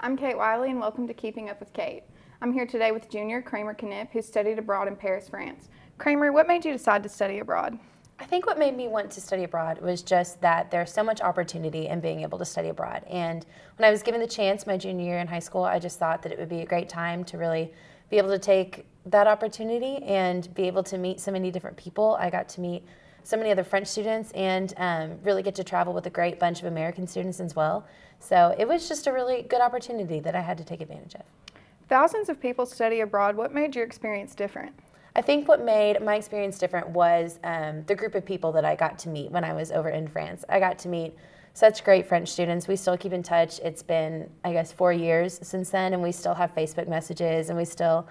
I'm Kate Wiley, and welcome to Keeping Up with Kate. I'm here today with junior Kramer Knipp, who studied abroad in Paris, France. Kramer, what made you decide to study abroad? I think what made me want to study abroad was just that there's so much opportunity in being able to study abroad. And when I was given the chance my junior year in high school, I just thought that it would be a great time to really be able to take that opportunity and be able to meet so many different people. I got to meet so many other French students and really get to travel with a great bunch of American students as well. So it was just a really good opportunity that I had to take advantage of. Thousands of people study abroad. What made your experience different? I think what made my experience different was the group of people that I got to meet when I was over in France. I got to meet such great French students. We still keep in touch. It's been, I guess, 4 years since then, and we still have Facebook messages, and we still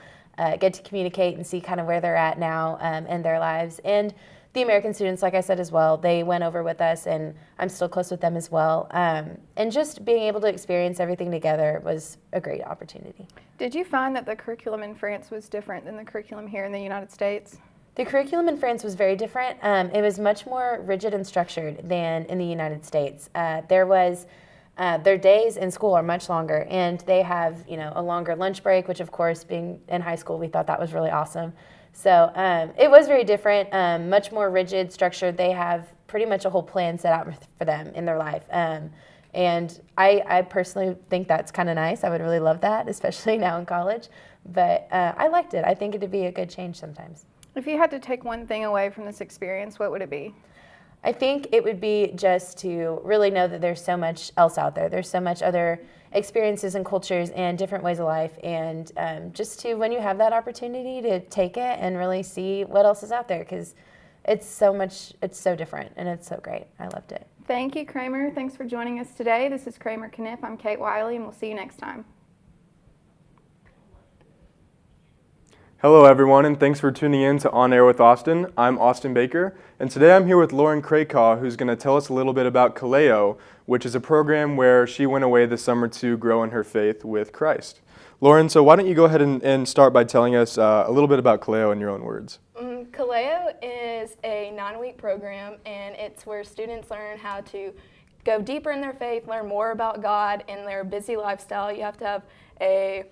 get to communicate and see kind of where they're at now in their lives. And the American students, like I said as well, they went over with us, and I'm still close with them as well. And just being able to experience everything together was a great opportunity. Did you find that the curriculum in France was different than the curriculum here in the United States? The curriculum in France was very different. It was much more rigid and structured than in the United States. Their days in school are much longer, and they have, a longer lunch break, which of course, being in high school, we thought that was really awesome. So it was very different, much more rigid, structured. They have pretty much a whole plan set out for them in their life. And I personally think that's kind of nice. I would really love that, especially now in college. But I liked it. I think it'd be a good change sometimes. If you had to take one thing away from this experience, what would it be? I think it would be just to really know that there's so much else out there. There's so much other experiences and cultures and different ways of life. And just to, when you have that opportunity, to take it and really see what else is out there, because it's so different and it's so great. I loved it. Thank you, Kramer. Thanks for joining us today. This is Kramer Knipp. I'm Kate Wiley, and we'll see you next time. Hello everyone, and thanks for tuning in to On Air with Austin. I'm Austin Baker, and today I'm here with Lauren Krakaw, who's going to tell us a little bit about Kaleo, which is a program where she went away this summer to grow in her faith with Christ. Lauren, so why don't you go ahead and start by telling us a little bit about Kaleo in your own words. Kaleo is a 9-week program, and it's where students learn how to go deeper in their faith, learn more about God in their busy lifestyle. You have to have a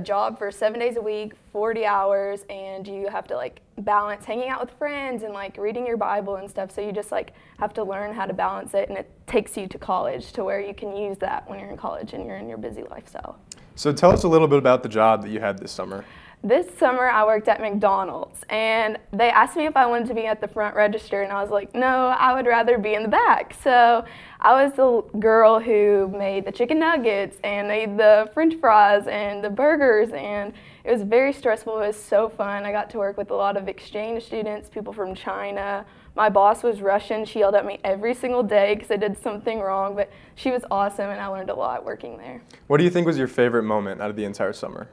job for 7 days a week, 40 hours, and you have to balance hanging out with friends and reading your Bible and stuff. So you just have to learn how to balance it, and it takes you to college to where you can use that when you're in college and you're in your busy lifestyle. So tell us a little bit about the job that you had this summer. This summer I worked at McDonald's, and they asked me if I wanted to be at the front register, and I was like, no, I would rather be in the back. So I was the girl who made the chicken nuggets and made the French fries and the burgers, and it was very stressful. It was so fun. I got to work with a lot of exchange students, people from China. My boss was Russian. She yelled at me every single day because I did something wrong, but she was awesome, and I learned a lot working there. What do you think was your favorite moment out of the entire summer?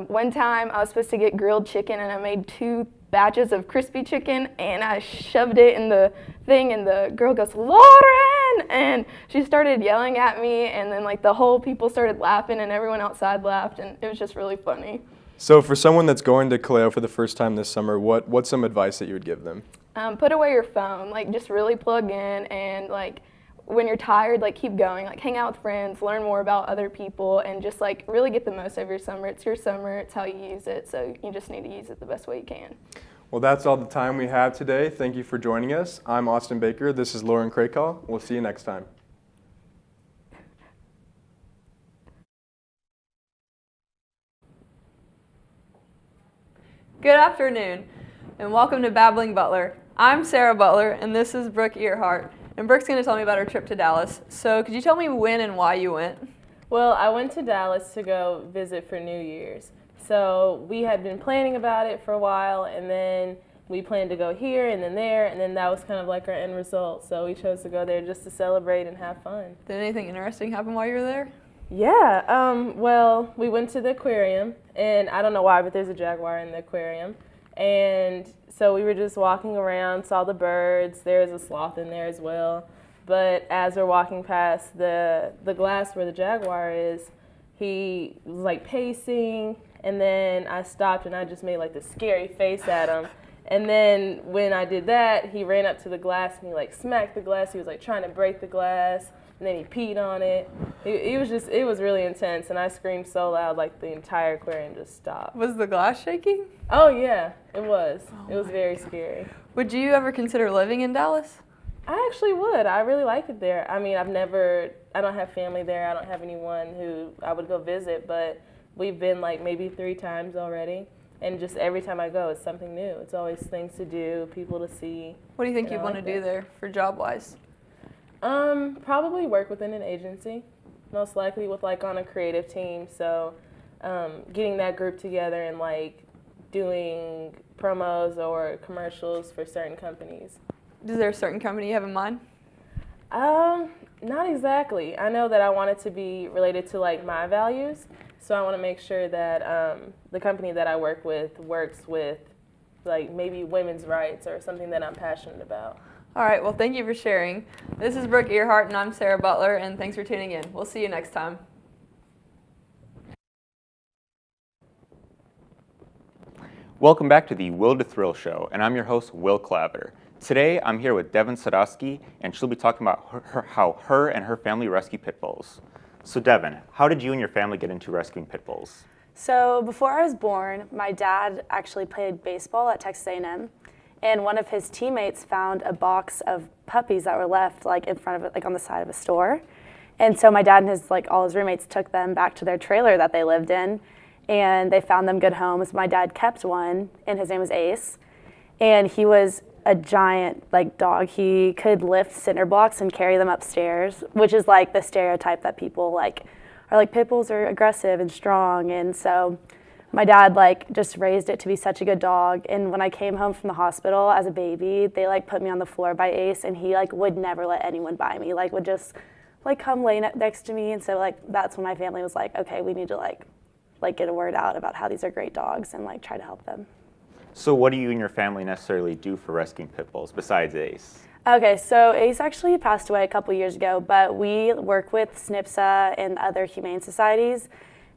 One time I was supposed to get grilled chicken, and I made 2 batches of crispy chicken, and I shoved it in the thing, and the girl goes, Lauren! And she started yelling at me, and then the whole people started laughing, and everyone outside laughed, and it was just really funny. So for someone that's going to Kaleo for the first time this summer, what's some advice that you would give them? Put away your phone, just really plug in, and when you're tired, keep going, hang out with friends, learn more about other people, and just really get the most of your summer. It's your summer, it's how you use it, so you just need to use it the best way you can. Well, that's all the time we have today. Thank you for joining us. I'm Austin Baker. This is Lauren Krakaw. We'll see you next time. Good afternoon, and welcome to Babbling Butler. I'm Sarah Butler, and this is Brooke Earhart. And Brooke's going to tell me about her trip to Dallas. So could you tell me when and why you went? Well, I went to Dallas to go visit for New Year's. So we had been planning about it for a while, and then we planned to go here and then there, and then that was kind of our end result. So we chose to go there just to celebrate and have fun. Did anything interesting happen while you were there? Yeah, well, we went to the aquarium, and I don't know why, but there's a jaguar in the aquarium. And so we were just walking around, saw the birds. There was a sloth in there as well. But as we're walking past the glass where the jaguar is, he was pacing, and then I stopped and I just made this scary face at him. And then when I did that, he ran up to the glass and he smacked the glass. He was trying to break the glass, and then he peed on it. It was really intense, and I screamed so loud, like the entire aquarium just stopped. Was the glass shaking? Oh yeah, it was. It was very scary. Would you ever consider living in Dallas? I actually would. I really like it there. I mean, I don't have family there. I don't have anyone who I would go visit, but we've been like maybe 3 times already. And just every time I go, it's something new. It's always things to do, people to see. What do you think And you'd I want to like do that. there for job-wise? Probably work within an agency, most likely with like on a creative team. So getting that group together and like doing promos or commercials for certain companies. Is there a certain company you have in mind? Not exactly. I know that I want it to be related to like my values. So I want to make sure that the company that I work with works with like maybe women's rights or something that I'm passionate about. All right, well, thank you for sharing. This is Brooke Earhart, and I'm Sarah Butler, and thanks for tuning in. We'll see you next time. Welcome back to the Will to Thrill Show, and I'm your host, Will Claver. Today, I'm here with Devin Sadowski, and she'll be talking about how her and her family rescue pit bulls. So Devin, how did you and your family get into rescuing pit bulls? So before I was born, my dad actually played baseball at Texas A&M, and one of his teammates found a box of puppies that were left like in front of it, like on the side of a store. And so my dad and all his roommates took them back to their trailer that they lived in, and they found them good homes. My dad kept one, and his name was Ace, and he was a giant like dog. He could lift cinder blocks and carry them upstairs, which is like the stereotype that people like are like pit bulls are aggressive and strong. And so my dad like just raised it to be such a good dog. And when I came home from the hospital as a baby, they like put me on the floor by Ace, and he like would never let anyone by me, like would just like come lay next to me. And so like that's when my family was like, okay, we need to like get a word out about how these are great dogs and like try to help them. So what do you and your family necessarily do for rescuing pit bulls besides Ace? Okay, so Ace actually passed away a couple years ago, but we work with SNPSA and other humane societies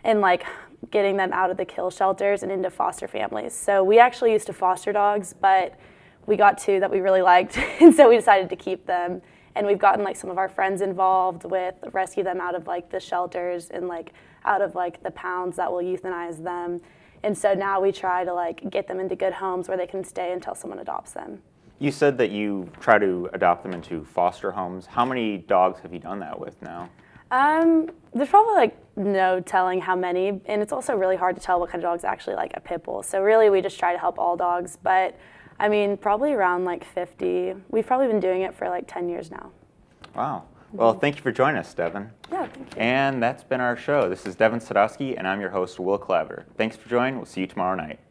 and like getting them out of the kill shelters and into foster families. So we actually used to foster dogs, but we got 2 that we really liked, and so we decided to keep them. And we've gotten like some of our friends involved with rescue them out of like the shelters and like out of like the pounds that will euthanize them. And so now we try to like get them into good homes where they can stay until someone adopts them. You said that you try to adopt them into foster homes. How many dogs have you done that with now? There's probably like no telling how many, and it's also really hard to tell what kind of dog's actually like a pit bull. So really we just try to help all dogs, but I mean probably around like 50. We've probably been doing it for like 10 years now. Wow. Well, thank you for joining us, Devin. Yeah, thank you. And that's been our show. This is Devin Sadowski, and I'm your host, Will Claver. Thanks for joining. We'll see you tomorrow night.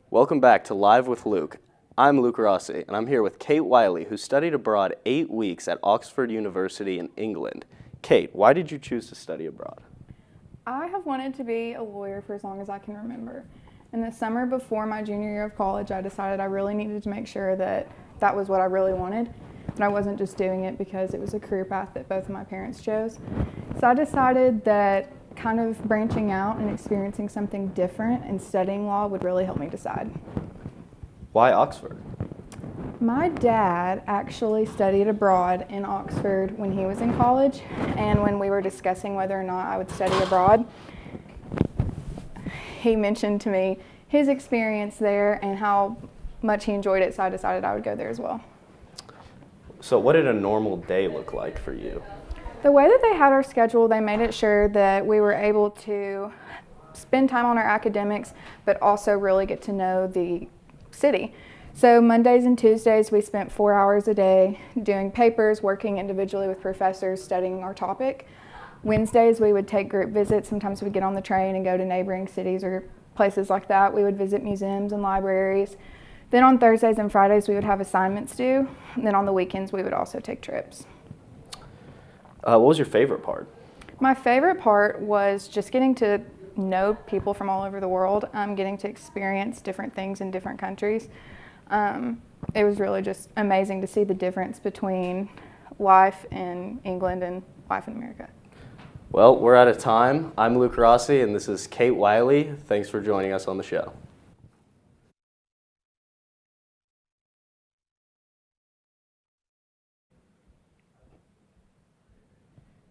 Welcome back to Live with Luke. I'm Luke Rossi, and I'm here with Kate Wiley, who studied abroad 8 weeks at Oxford University in England. Kate, why did you choose to study abroad? I have wanted to be a lawyer for as long as I can remember. In the summer before my junior year of college, I decided I really needed to make sure that that was what I really wanted, and I wasn't just doing it because it was a career path that both of my parents chose. So I decided that kind of branching out and experiencing something different and studying law would really help me decide. Why Oxford? My dad actually studied abroad in Oxford when he was in college, and when we were discussing whether or not I would study abroad, he mentioned to me his experience there and how much he enjoyed it, so I decided I would go there as well. So what did a normal day look like for you? The way that they had our schedule, they made it sure that we were able to spend time on our academics, but also really get to know the city. So Mondays and Tuesdays, we spent 4 hours a day doing papers, working individually with professors, studying our topic. Wednesdays, we would take group visits. Sometimes we'd get on the train and go to neighboring cities or places like that. We would visit museums and libraries. Then on Thursdays and Fridays, we would have assignments due. And then on the weekends, we would also take trips. What was your favorite part? My favorite part was just getting to know people from all over the world, getting to experience different things in different countries. It was really just amazing to see the difference between life in England and life in America. Well, we're out of time. I'm Luke Rossi, and this is Kate Wiley. Thanks for joining us on the show.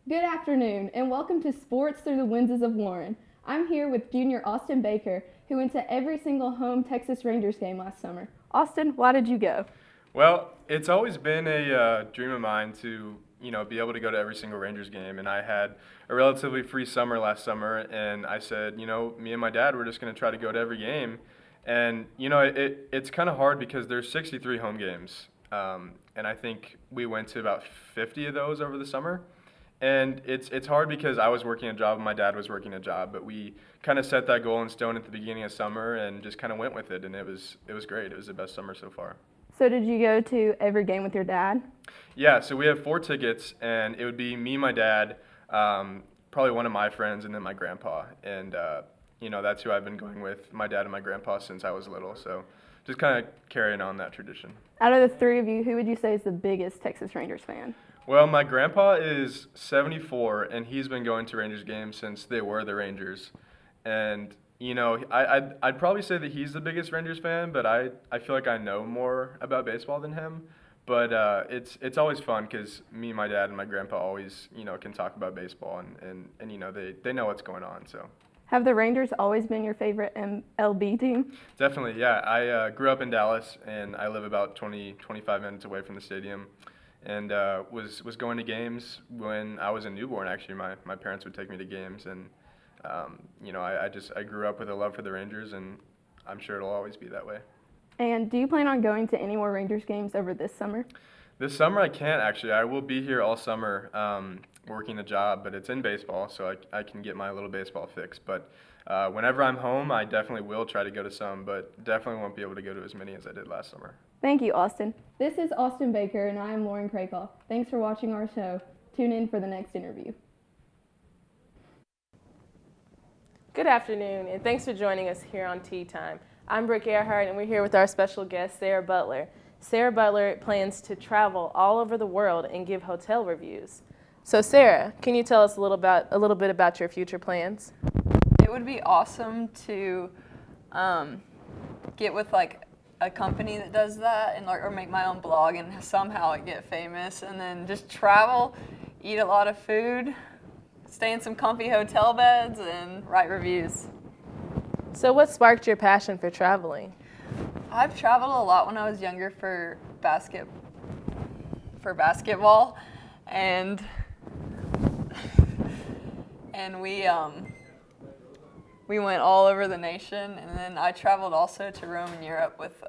Good afternoon, and welcome to Sports Through the Lenses of Warren. I'm here with junior Austin Baker, who went to every single home Texas Rangers game last summer. Austin, why did you go? Well, it's always been a dream of mine to, be able to go to every single Rangers game. And I had a relatively free summer last summer, and I said, me and my dad, we're just going to try to go to every game. And, it's kind of hard because there's 63 home games. And I think we went to about 50 of those over the summer. And it's hard because I was working a job and my dad was working a job, but we kind of set that goal in stone at the beginning of summer and just kind of went with it, and it was great. It was the best summer so far. So did you go to every game with your dad? Yeah, so we have 4 tickets, and it would be me, my dad, probably one of my friends, and then my grandpa. And that's who I've been going with, my dad and my grandpa, since I was little. So just kind of carrying on that tradition. Out of the three of you, who would you say is the biggest Texas Rangers fan? Well, my grandpa is 74, and he's been going to Rangers games since they were the Rangers. And, I'd probably say that he's the biggest Rangers fan, but I feel like I know more about baseball than him. But it's always fun because me, my dad, and my grandpa always, can talk about baseball, and they know what's going on, so. Have the Rangers always been your favorite MLB team? Definitely, yeah. I grew up in Dallas, and I live about 25 minutes away from the stadium. And was going to games when I was a newborn. Actually, my parents would take me to games, and I grew up with a love for the Rangers, and I'm sure it'll always be that way. And do you plan on going to any more Rangers games over this summer? This summer I can't actually. I will be here all summer working a job, but it's in baseball, so I can get my little baseball fix. But whenever I'm home, I definitely will try to go to some, but definitely won't be able to go to as many as I did last summer. Thank you, Austin. This is Austin Baker, and I am Lauren Craycall. Thanks for watching our show. Tune in for the next interview. Good afternoon, and thanks for joining us here on Tea Time. I'm Brooke Earhart, and we're here with our special guest, Sarah Butler. Sarah Butler plans to travel all over the world and give hotel reviews. So, Sarah, can you tell us a little bit about your future plans? It would be awesome to get with a company that does that, and or make my own blog and somehow get famous, and then just travel, eat a lot of food, stay in some comfy hotel beds, and write reviews. So what sparked your passion for traveling? I've traveled a lot when I was younger for basketball, and we went all over the nation, and then I traveled also to Rome and Europe with,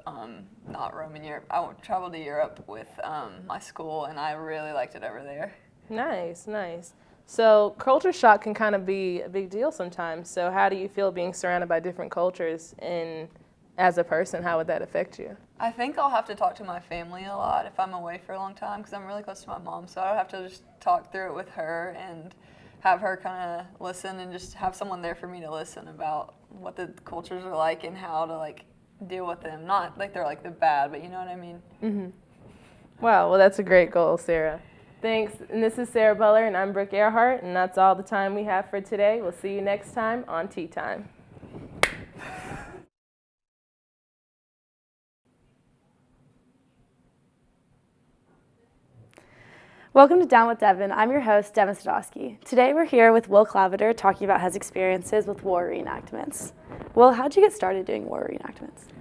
not Rome and Europe, I traveled to Europe with my school, and I really liked it over there. Nice. So culture shock can kind of be a big deal sometimes. So how do you feel being surrounded by different cultures, and as a person, how would that affect you? I think I'll have to talk to my family a lot if I'm away for a long time, because I'm really close to my mom, so I'll have to just talk through it with her and have her kind of listen, and just have someone there for me to listen about what the cultures are like and how to deal with them. Not like they're the bad, but you know what I mean? Mm-hmm. Wow, well that's a great goal, Sarah. Thanks, and this is Sarah Butler, and I'm Brooke Earhart, and that's all the time we have for today. We'll see you next time on Tea Time. Welcome to Down with Devin. I'm your host, Devin Sadowski. Today we're here with Will Claveter talking about his experiences with war reenactments. Will, how'd you get started doing war reenactments?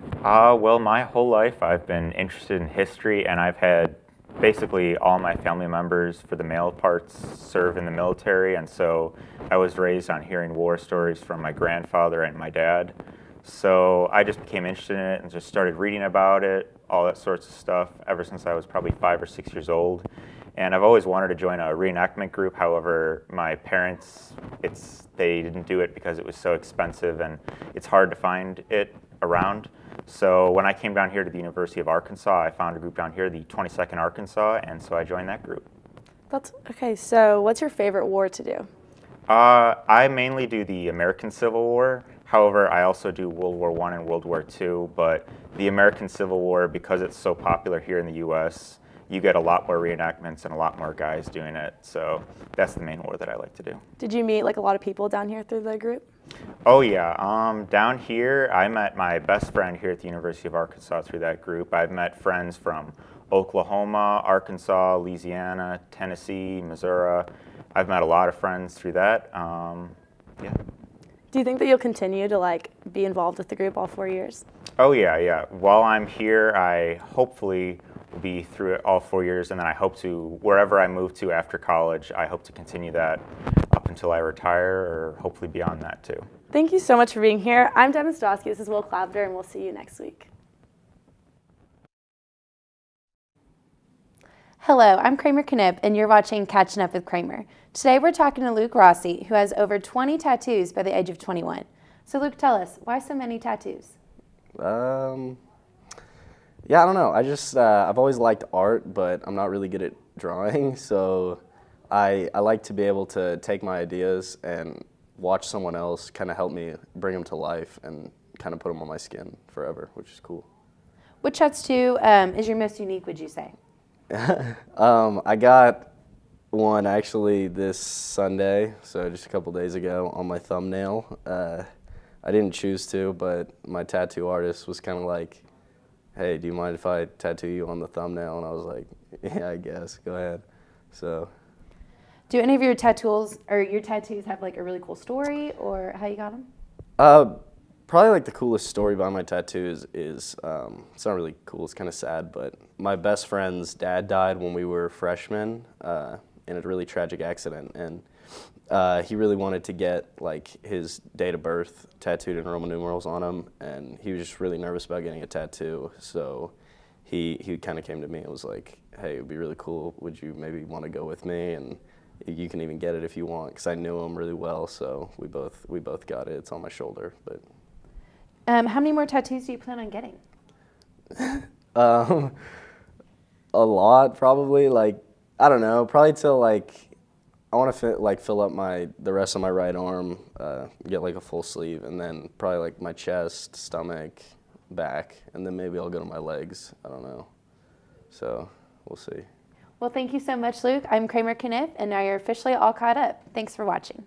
Well, my whole life I've been interested in history, and I've had basically all my family members, for the male parts, serve in the military, and so I was raised on hearing war stories from my grandfather and my dad. So I just became interested in it and just started reading about it, all that sorts of stuff, ever since I was probably 5 or 6 years old. And I've always wanted to join a reenactment group. However, my parents, they didn't do it because it was so expensive and it's hard to find it around. So when I came down here to the University of Arkansas, I found a group down here, the 22nd Arkansas, and so I joined that group. That's okay. So what's your favorite war to do? I mainly do the American Civil War. However, I also do World War I and World War II, but the American Civil War, because it's so popular here in the U.S., you get a lot more reenactments and a lot more guys doing it. So that's the main war that I like to do. Did you meet a lot of people down here through the group? Oh yeah, down here I met my best friend here at the University of Arkansas through that group. I've met friends from Oklahoma, Arkansas, Louisiana, Tennessee, Missouri. I've met a lot of friends through that. Yeah. Do you think that you'll continue to like be involved with the group all 4 years? Oh yeah. While I'm here, I hopefully will be through it all 4 years, and then I hope to, wherever I move to after college, I hope to continue that up until I retire, or hopefully beyond that too. Thank you so much for being here. I'm Devin Stosky. This is Will Claveter, and we'll see you next week. Hello, I'm Kramer Knipp, and you're watching Catching Up with Kramer. Today we're talking to Luke Rossi, who has over 20 tattoos by the age of 21. So Luke, tell us, why so many tattoos? Yeah, I don't know. I just, I've always liked art, but I'm not really good at drawing. So I like to be able to take my ideas and watch someone else kind of help me bring them to life and kind of put them on my skin forever, which is cool. Which tattoo is your most unique, would you say? I got one actually this Sunday, so just a couple days ago, on my thumbnail. I didn't choose to, but my tattoo artist was kind of like, hey, do you mind if I tattoo you on the thumbnail? And I was like, yeah, I guess, go ahead. So. Do any of your tattoos have like a really cool story, or how you got them? Probably like the coolest story behind my tattoos is it's not really cool, it's kind of sad, but my best friend's dad died when we were freshmen in a really tragic accident, and he really wanted to get like his date of birth tattooed in Roman numerals on him, and he was just really nervous about getting a tattoo, so he kind of came to me and was like, hey, it would be really cool, would you maybe want to go with me, and you can even get it if you want, because I knew him really well, so we both got it. It's on my shoulder, but. How many more tattoos do you plan on getting? A lot, probably. Like, I don't know, probably till like I want to fill up the rest of my right arm, get like a full sleeve, and then probably like my chest, stomach, back, and then maybe I'll go to my legs. I don't know. So we'll see. Well, thank you so much, Luke. I'm Kramer Knipp, and now you're officially all caught up. Thanks for watching.